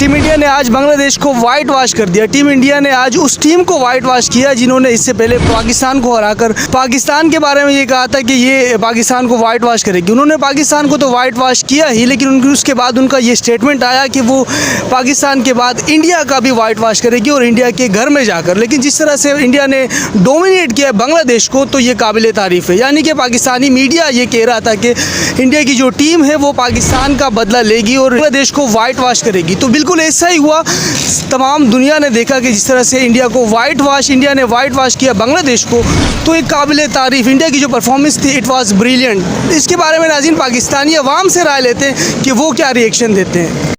Team India ने आज बांग्लादेश को वाइट वॉश कर दिया। टीम इंडिया ने आज उस टीम को वाइट वॉश किया जिन्होंने इससे पहले पाकिस्तान को हराकर पाकिस्तान के बारे में ये कहा था कि ये पाकिस्तान को वाइट वॉश करेगी। उन्होंने पाकिस्तान को तो वाइट वॉश किया ही, लेकिन उसके बाद उनका ये स्टेटमेंट आया कि वो पाकिस्तान के बाद इंडिया का भी वाइट वॉश करेगी और इंडिया के घर में जाकर। लेकिन जिस तरह से इंडिया ने डोमिनेट किया बांग्लादेश को, तो ये काबिल तारीफ़ है। यानी कि पाकिस्तानी मीडिया ये कह रहा था कि इंडिया की जो टीम है वो पाकिस्तान का बदला लेगी और बांग्लादेश को वाइट वॉश करेगी। तो बिल्कुल ऐसा ही हुआ। तमाम दुनिया ने देखा कि जिस तरह से इंडिया ने वाइट वॉश किया बांग्लादेश को, तो एक काबिल तारीफ़ इंडिया की जो परफॉर्मेंस थी, इट वाज ब्रिलियंट। इसके बारे में नाज़रीन पाकिस्तानी अवाम से राय लेते हैं कि वो क्या रिएक्शन देते हैं।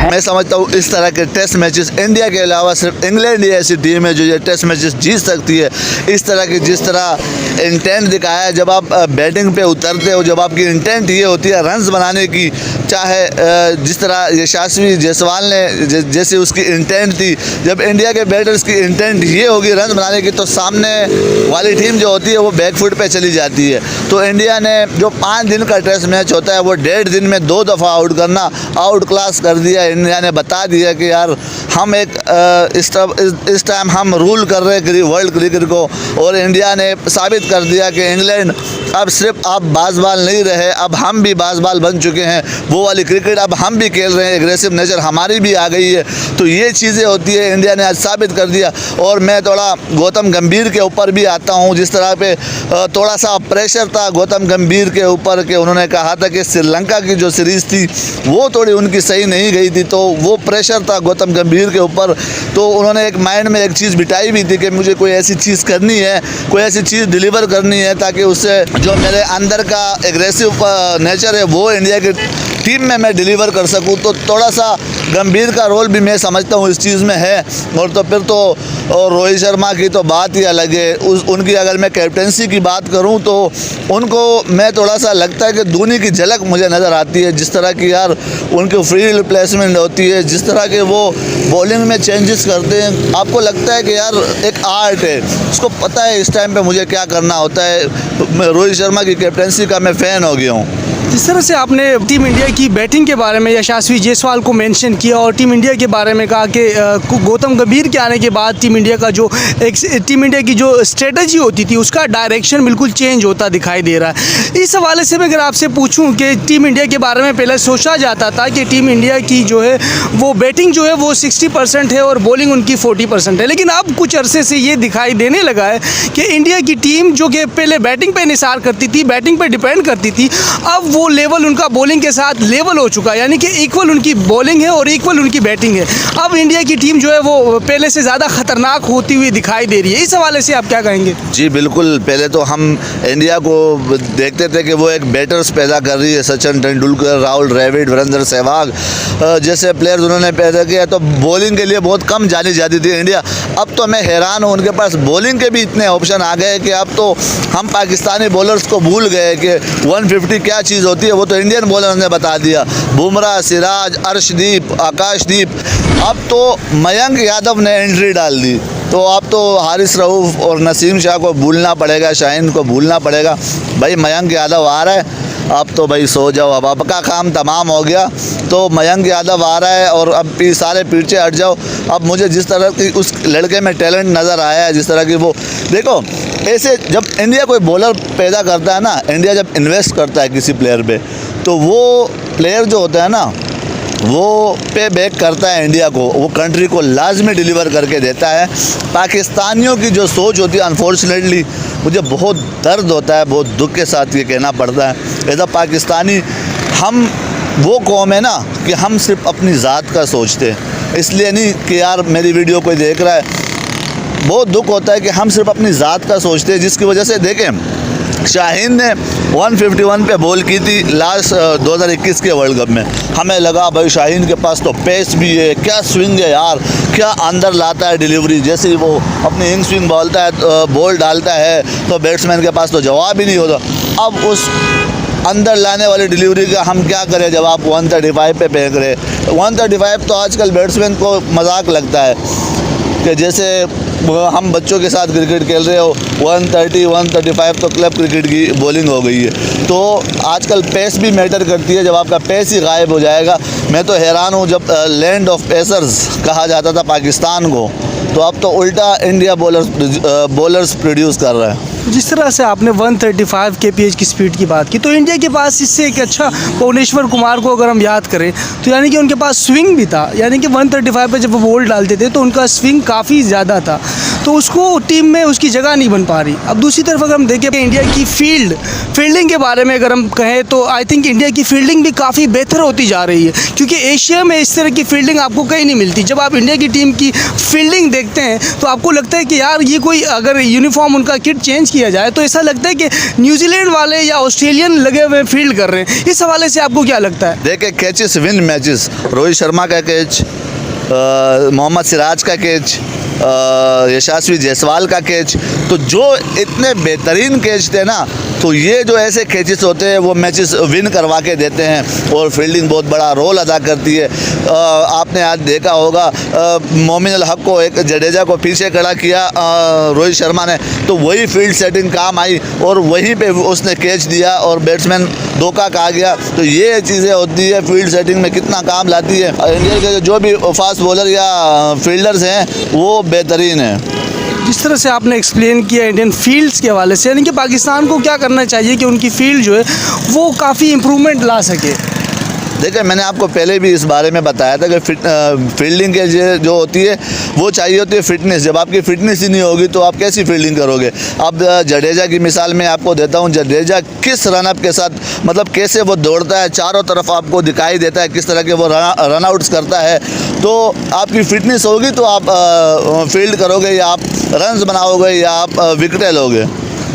मैं समझता हूँ इस तरह के टेस्ट मैचेस इंडिया के अलावा सिर्फ इंग्लैंड ही ऐसी टीम है जो ये टेस्ट मैचेस जीत सकती है। इस तरह की जिस तरह इंटेंट दिखाया है, जब आप बैटिंग पे उतरते हो, जब आपकी इंटेंट ये होती है रन्स बनाने की, चाहे जिस तरह यशस्वी जायसवाल ने जैसे उसकी इंटेंट थी, जब इंडिया के बैटर्स की इंटेंट ये होगी रन बनाने की, तो सामने वाली टीम जो होती है वो बैकफुट पे चली जाती है। तो इंडिया ने जो 5 दिन का टेस्ट मैच होता है वो 1.5 दिन में 2 दफ़ा आउट क्लास कर दिया। इंडिया ने बता दिया कि यार हम इस टाइम हम रूल कर रहे हैं वर्ल्ड क्रिकेट को, और इंडिया ने साबित कर दिया कि इंग्लैंड अब सिर्फ आप बाज़बाल नहीं रहे, अब हम भी बाज़बाल बन चुके हैं। वो वाली क्रिकेट अब हम भी खेल रहे हैं, एग्रेसिव नेचर हमारी भी आ गई है। तो ये चीज़ें होती है, इंडिया ने आज साबित कर दिया। और मैं थोड़ा गौतम गंभीर के ऊपर भी आता हूँ। जिस तरह पे थोड़ा सा प्रेशर था गौतम गंभीर के ऊपर कि उन्होंने कहा था कि श्रीलंका की जो सीरीज़ थी वो थोड़ी उनकी सही नहीं गई थी, तो वो प्रेशर था गौतम गंभीर के ऊपर। तो उन्होंने एक माइंड में एक चीज़ बिठाई भी थी कि मुझे कोई ऐसी चीज़ करनी है, कोई ऐसी चीज़ डिलीवर करनी है ताकि उससे जो मेरे अंदर का एग्रेसिव नेचर है वो इंडिया की टीम में मैं डिलीवर कर सकूं। तो थोड़ा सा गंभीर का रोल भी मैं समझता हूं इस चीज़ में है। और तो फिर तो और रोहित शर्मा की तो बात ही अलग है। उनकी अगर मैं कैप्टनसी की बात करूं तो उनको मैं थोड़ा सा लगता है कि धोनी की झलक मुझे नज़र आती है। जिस तरह की यार उनकी फ्री रिप्लेसमेंट होती है, जिस तरह के वो बॉलिंग में चेंजेस करते हैं, आपको लगता है कि यार एक आर्ट है, उसको पता है इस टाइम पे मुझे क्या करना होता है। रोहित शर्मा की कैप्टनसी का मैं फ़ैन हो गया हूँ। जिस तरह से आपने टीम इंडिया की बैटिंग के बारे में यशस्वी जायसवाल को मेंशन किया और टीम इंडिया के बारे में कहा कि गौतम गंभीर के आने के बाद टीम इंडिया की जो स्ट्रेटजी होती थी उसका डायरेक्शन बिल्कुल चेंज होता दिखाई दे रहा है। इस हवाले से मैं अगर आपसे पूछूं कि टीम इंडिया के बारे में पहले सोचा जाता था कि टीम इंडिया की जो है वो बैटिंग जो है वो 60% है और बॉलिंग उनकी 40% है, लेकिन अब कुछ अरसे से ये दिखाई देने लगा है कि इंडिया की टीम जो कि पहले बैटिंग पर निसार करती थी, बैटिंग पर डिपेंड करती थी, अब वो लेवल उनका बॉलिंग के साथ लेवल हो चुका है। यानी कि इक्वल उनकी बॉलिंग है और इक्वल उनकी बैटिंग है। अब इंडिया की टीम जो है वो पहले से ज़्यादा खतरनाक होती हुई दिखाई दे रही है। इस हवाले से आप क्या कहेंगे? जी बिल्कुल, पहले तो हम इंडिया को देखते थे कि वो एक बैटर्स पैदा कर रही है, सचिन तेंदुलकर, राहुल द्रविड़, वीरेंद्र सहवाग जैसे प्लेयर्स उन्होंने पैदा किया, तो बॉलिंग के लिए बहुत कम जानी जाती थी इंडिया। अब तो मैं हैरान हूँ, उनके पास बॉलिंग के भी इतने ऑप्शन आ गए कि अब तो हम पाकिस्तानी बॉलर्स को भूल गए कि 150 क्या चीज़ होती है, वो तो इंडियन बॉलर ने बता दिया। बुमराह, सिराज, अर्शदीप, आकाशदीप, अब तो मयंक यादव ने एंट्री डाल दी। तो अब तो हारिस रऊफ़ और नसीम शाह को भूलना पड़ेगा, शाहीन को भूलना पड़ेगा। भाई मयंक यादव आ रहा है, अब तो भाई सो जाओ, अब आपका काम तमाम हो गया। तो मयंक यादव आ रहा है और अब सारे पीछे हट जाओ। अब मुझे जिस तरह की उस लड़के में टैलेंट नज़र आया है, जिस तरह की वो देखो, ऐसे जब इंडिया कोई बॉलर पैदा करता है ना, इंडिया जब इन्वेस्ट करता है किसी प्लेयर पे, तो वो प्लेयर जो होता है ना वो पे बैक करता है इंडिया को, वो कंट्री को लाजमी डिलीवर करके देता है। पाकिस्तानियों की जो सोच होती है, अनफॉर्चुनेटली मुझे बहुत दर्द होता है, बहुत दुख के साथ ये कहना पड़ता है, एज अ पाकिस्तानी हम वो कौम है ना कि हम सिर्फ अपनी ज़ात का सोचते हैं। इसलिए नहीं कि यार मेरी वीडियो कोई देख रहा है, बहुत दुख होता है कि हम सिर्फ अपनी ज़ात का सोचते हैं, जिसकी वजह से देखें शाहीन ने 151 पे बॉल की थी लास्ट 2021 के वर्ल्ड कप में। हमें लगा भाई शाहीन के पास तो पेस भी है, क्या स्विंग है यार, क्या अंदर लाता है डिलीवरी, जैसे ही वो अपनी इंग स्विंग बोलता है, बॉल डालता है तो बैट्समैन के पास तो जवाब ही नहीं होता। अब उस अंदर लाने वाली डिलीवरी का हम क्या करें जब आप 135 पे फेंक रहे। 135 तो आजकल बैट्समैन को मजाक लगता है कि जैसे हम बच्चों के साथ क्रिकेट खेल रहे हो 130 135 तो क्लब क्रिकेट की बॉलिंग हो गई है। तो आजकल पेस भी मैटर करती है, जब आपका पेस ही गायब हो जाएगा। मैं तो हैरान हूँ, जब लैंड ऑफ पेसर्स कहा जाता था पाकिस्तान को, तो अब तो उल्टा इंडिया बॉलर्स प्रोड्यूस कर रहा है। जिस तरह से आपने 135 kph की स्पीड की बात की, तो इंडिया के पास इससे एक अच्छा भुवनेश्वर कुमार को अगर हम याद करें तो यानी कि उनके पास स्विंग भी था, यानी कि 135 पे जब वो बॉल डालते थे तो उनका स्विंग काफ़ी ज़्यादा था, तो उसको टीम में उसकी जगह नहीं बन पा रही। अब दूसरी तरफ अगर हम देखें इंडिया की फील्डिंग के बारे में अगर हम कहें तो आई थिंक इंडिया की फील्डिंग भी काफ़ी बेहतर होती जा रही है, क्योंकि एशिया में इस तरह की फील्डिंग आपको कहीं नहीं मिलती। जब आप इंडिया की टीम की फील्डिंग देखते हैं तो आपको लगता है कि यार ये कोई अगर यूनिफॉर्म उनका किट चेंज किया जाए तो ऐसा लगता है कि न्यूजीलैंड वाले या ऑस्ट्रेलियन लगे हुए फील्ड कर रहे हैं। इस हवाले से आपको क्या लगता है? देखिए, catches win matches. Rohit Sharma का कैच, मोहम्मद सिराज का कैच, यशस्वी जायसवाल का कैच, तो जो इतने बेहतरीन कैच थे ना, तो ये जो ऐसे कैचेस होते हैं वो मैचेस विन करवा के देते हैं और फील्डिंग बहुत बड़ा रोल अदा करती है। आपने आज देखा होगा मोमिन अल हक को, एक जडेजा को पीछे खड़ा किया रोहित शर्मा ने, तो वही फील्ड सेटिंग काम आई और वहीं पे उसने कैच दिया और बैट्समैन धोखा खा गया। तो ये चीज़ें होती है फील्ड सेटिंग में, कितना काम लाती है। इंडिया के जो भी फास्ट बॉलर या फील्डर्स हैं वो बेहतरीन है। जिस तरह से आपने एक्सप्लेन किया इंडियन फील्ड्स के हवाले से, यानी कि पाकिस्तान को क्या करना चाहिए कि उनकी फील्ड जो है वो काफ़ी इम्प्रूवमेंट ला सके। देखिए, मैंने आपको पहले भी इस बारे में बताया था कि फील्डिंग के जो होती है वो चाहिए होती है फिटनेस। जब आपकी फिटनेस ही नहीं होगी तो आप कैसी फील्डिंग करोगे। अब जडेजा की मिसाल मैं आपको देता हूँ। जडेजा किस रनअप के साथ, मतलब कैसे वो दौड़ता है, चारों तरफ आपको दिखाई देता है किस तरह के वो रन आउट्स करता है। तो आपकी फिटनेस होगी तो आप फील्ड करोगे या आप रन्स बनाओगे या आप विकेटें लोगे।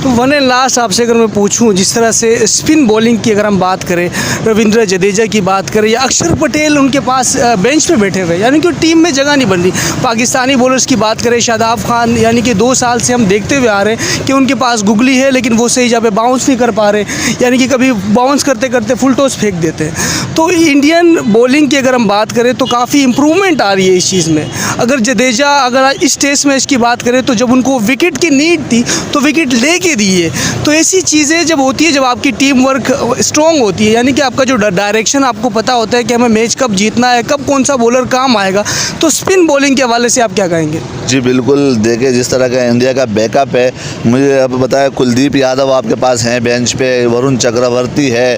तो वन एंड लास्ट आपसे अगर मैं पूछूं, जिस तरह से स्पिन बॉलिंग की अगर हम बात करें, रविंद्र जडेजा की बात करें या अक्षर पटेल उनके पास बेंच पे बैठे हुए, यानी कि टीम में जगह नहीं बन रही। पाकिस्तानी बॉलर्स की बात करें, शादाब खान, यानी कि 2 साल से हम देखते हुए आ रहे हैं कि उनके पास गुगली है लेकिन वो सही जगह पे बाउंस नहीं कर पा रहे, यानी कि कभी बाउंस करते करते फुल टॉस फेंक देते हैं। तो इंडियन बॉलिंग की अगर हम बात करें तो काफ़ी इंप्रूवमेंट आ रही है इस चीज़ में। अगर जडेजा अगर इस टेस्ट मैच की बात करें तो जब उनको विकेट की नीड थी तो विकेट लेके दिए। तो ऐसी चीज़ें जब होती है, जब आपकी टीम वर्क स्ट्रॉन्ग होती है, यानी कि आपका जो डायरेक्शन आपको पता होता है कि हमें मैच कब जीतना है, कब कौन सा बॉलर काम आएगा, तो स्पिन बॉलिंग के हवाले से आप क्या कहेंगे? जी बिल्कुल, देखिए जिस तरह का इंडिया का बैकअप है, मुझे अब बताया कुलदीप यादव आपके पास हैं बेंच पे, वरुण चक्रवर्ती है,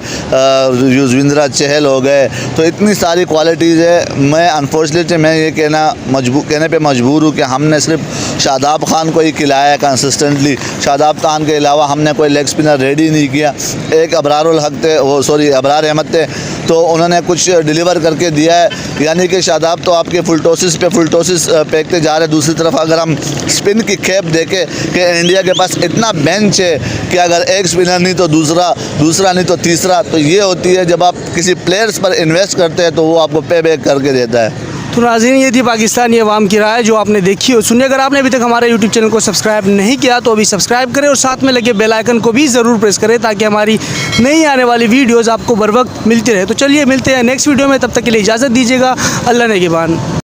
युजवेंद्र चहल हो गए, तो इतनी सारी क्वालिटीज़ है। मैं अनफॉर्चुनेटली मैं ये कहने पे मजबूर हूँ कि हमने सिर्फ शादाब खान को ही खिलाया कंसिस्टेंटली। शादाब खान के अलावा हमने कोई लेग स्पिनर रेडी नहीं किया। एक अबरार अहमद थे, तो उन्होंने कुछ डिलीवर करके दिया है, यानी कि शादाब तो आपके फुल टॉसिस फेंकते जा रहे हैं। दूसरी तरफ अगर हम स्पिन की खेप देखें कि इंडिया के पास इतना बेंच है कि अगर एक स्पिनर नहीं तो दूसरा नहीं तो तीसरा, तो ये होती है जब आप किसी प्लेयर्स पर इन्वेस्ट करते हैं तो वो आपको पे बैक करके देता है। तो नाज़रीन, ये थी पाकिस्तानी अवाम की राय जो आपने देखी और सुनी। अगर आपने अभी तक हमारे यूट्यूब चैनल को सब्सक्राइब नहीं किया तो अभी सब्सक्राइब करें और साथ में लगे बेल आइकन को भी ज़रूर प्रेस करें ताकि हमारी नई आने वाली वीडियोज़ आपको बर वक्त मिलती रहे। तो चलिए मिलते हैं नेक्स्ट वीडियो में, तब तक के लिए इजाज़त दीजिएगा। अल्लाह नेगेबान।